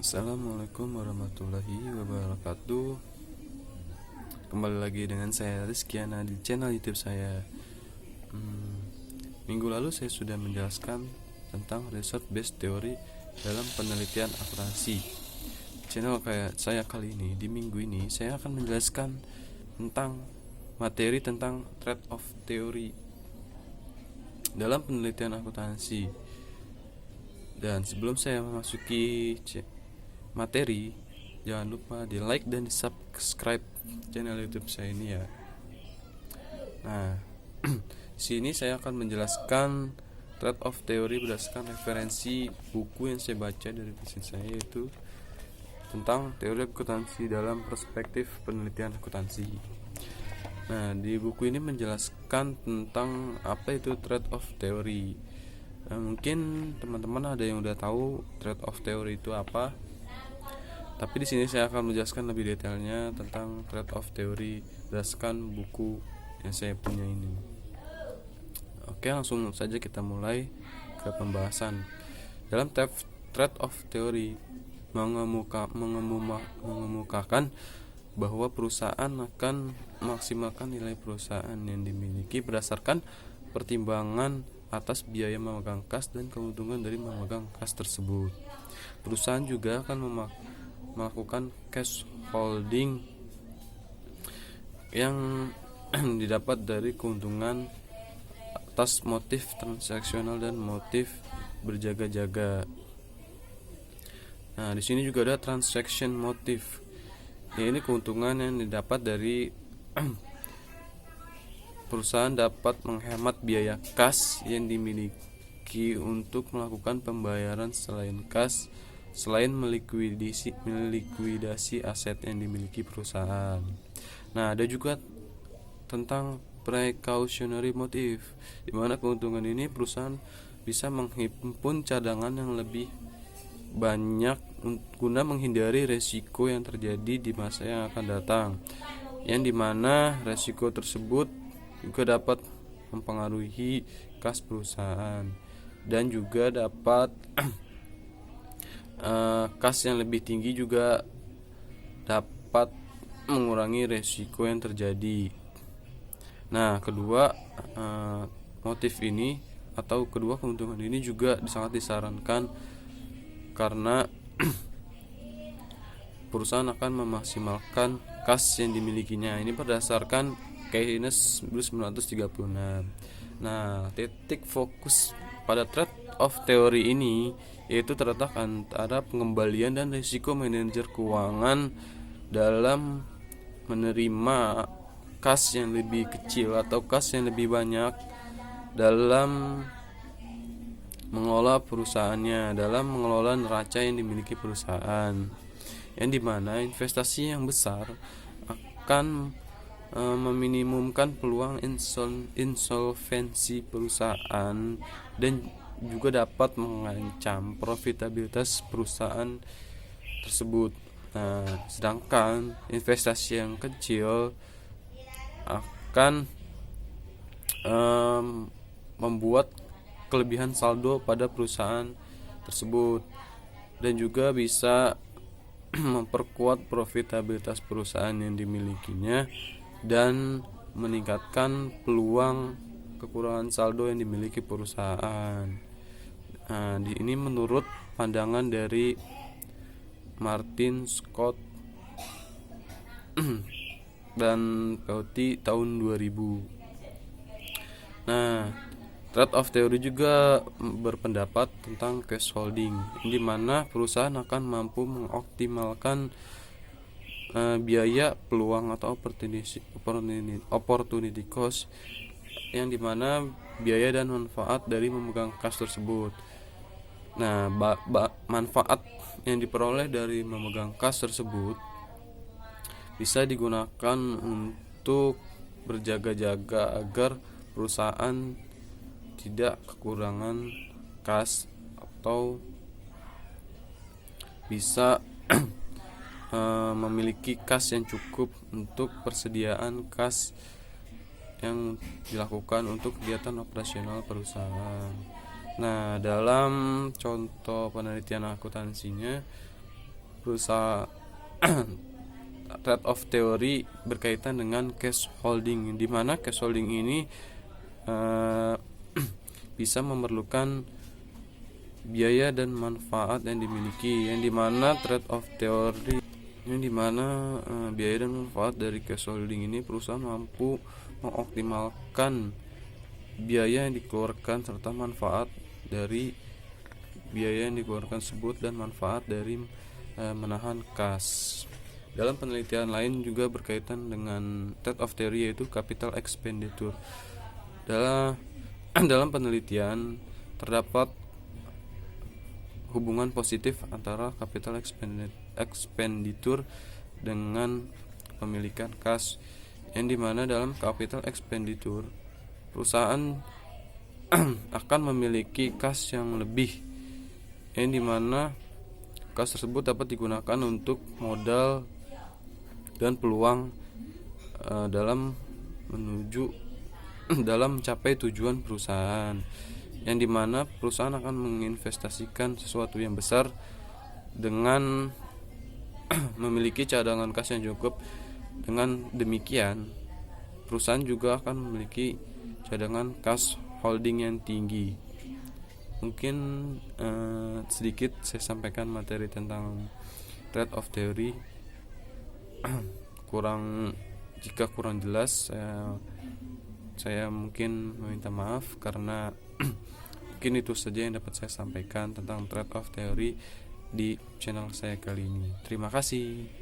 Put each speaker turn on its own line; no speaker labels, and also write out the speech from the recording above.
Assalamualaikum warahmatullahi wabarakatuh. Kembali lagi dengan saya Rizkyana di channel YouTube saya. Minggu lalu saya sudah menjelaskan tentang result based theory dalam penelitian akurasi. Channel kayak saya kali ini, di minggu ini saya akan menjelaskan tentang materi tentang trade-off theory dalam penelitian akuntansi. Dan sebelum saya memasuki materi, jangan lupa di like dan di subscribe channel YouTube saya ini ya. Nah, sini saya akan menjelaskan trade-off theory berdasarkan referensi buku yang saya baca dari dosen saya, yaitu tentang teori akuntansi dalam perspektif penelitian akuntansi. Nah, di buku ini menjelaskan tentang apa itu trade-off theory. Mungkin teman-teman ada yang udah tahu trade-off theory itu apa, tapi di sini saya akan menjelaskan lebih detailnya tentang trade-off theory berdasarkan buku yang saya punya ini. Oke, langsung saja kita mulai ke pembahasan. Dalam trade-off theory mengemukakan bahwa perusahaan akan memaksimalkan nilai perusahaan yang dimiliki berdasarkan pertimbangan atas biaya memegang kas dan keuntungan dari memegang kas tersebut. Perusahaan juga akan melakukan cash holding yang didapat dari keuntungan atas motif transaksional dan motif berjaga-jaga. Nah, di sini juga ada transaction motif. Ini keuntungan yang didapat dari perusahaan dapat menghemat biaya kas yang dimiliki untuk melakukan pembayaran selain melikuidasi aset yang dimiliki perusahaan. Nah, ada juga tentang precautionary motive, di mana keuntungan ini perusahaan bisa menghimpun cadangan yang lebih banyak guna menghindari resiko yang terjadi di masa yang akan datang, yang dimana resiko tersebut juga dapat mempengaruhi kas perusahaan dan juga dapat kas yang lebih tinggi juga dapat mengurangi resiko yang terjadi. Nah, kedua motif ini atau kedua keuntungan ini juga sangat disarankan karena perusahaan akan memaksimalkan kas yang dimilikinya. Ini berdasarkan Keynes 1936. Nah, titik fokus pada trade-off teori ini yaitu terletak antara pengembalian dan risiko manajer keuangan dalam menerima kas yang lebih kecil atau kas yang lebih banyak dalam mengelola perusahaannya, dalam mengelola neraca yang dimiliki perusahaan, yang dimana investasi yang besar akan meminimumkan peluang insolvensi perusahaan dan juga dapat mengancam profitabilitas perusahaan tersebut. Nah, sedangkan investasi yang kecil akan membuat kelebihan saldo pada perusahaan tersebut dan juga bisa memperkuat profitabilitas perusahaan yang dimilikinya dan meningkatkan peluang kekurangan saldo yang dimiliki perusahaan. Nah, ini menurut pandangan dari Martin Scott dan Peauty tahun 2000. Nah, trade-off theory juga berpendapat tentang cash holding, di mana perusahaan akan mampu mengoptimalkan biaya peluang atau opportunity cost, yang dimana biaya dan manfaat dari memegang kas tersebut. Nah, manfaat yang diperoleh dari memegang kas tersebut bisa digunakan untuk berjaga-jaga agar perusahaan tidak kekurangan kas atau bisa memiliki kas yang cukup untuk persediaan kas yang dilakukan untuk kegiatan operasional perusahaan. Nah, dalam contoh penelitian akuntansinya, perusahaan trade off teori berkaitan dengan cash holding, di mana cash holding ini bisa memerlukan biaya dan manfaat yang dimiliki, yang dimana trade off teori, yang dimana biaya dan manfaat dari cash holding ini perusahaan mampu mengoptimalkan biaya yang dikeluarkan serta manfaat dari biaya yang dikeluarkan tersebut dan manfaat dari menahan kas. Dalam penelitian lain juga berkaitan dengan trade off theory, yaitu capital expenditure. Dalam penelitian terdapat hubungan positif antara capital expenditure dengan pemilikan kas, yang dimana dalam capital expenditure perusahaan akan memiliki kas yang lebih, yang dimana kas tersebut dapat digunakan untuk modal dan peluang dalam mencapai tujuan perusahaan, yang dimana perusahaan akan menginvestasikan sesuatu yang besar dengan memiliki cadangan kas yang cukup. Dengan demikian perusahaan juga akan memiliki cadangan kas holding yang tinggi. Mungkin sedikit saya sampaikan materi tentang trade off theory. Jika kurang jelas, saya mungkin meminta maaf, karena mungkin itu saja yang dapat saya sampaikan tentang trade off theory di channel saya kali ini. Terima kasih.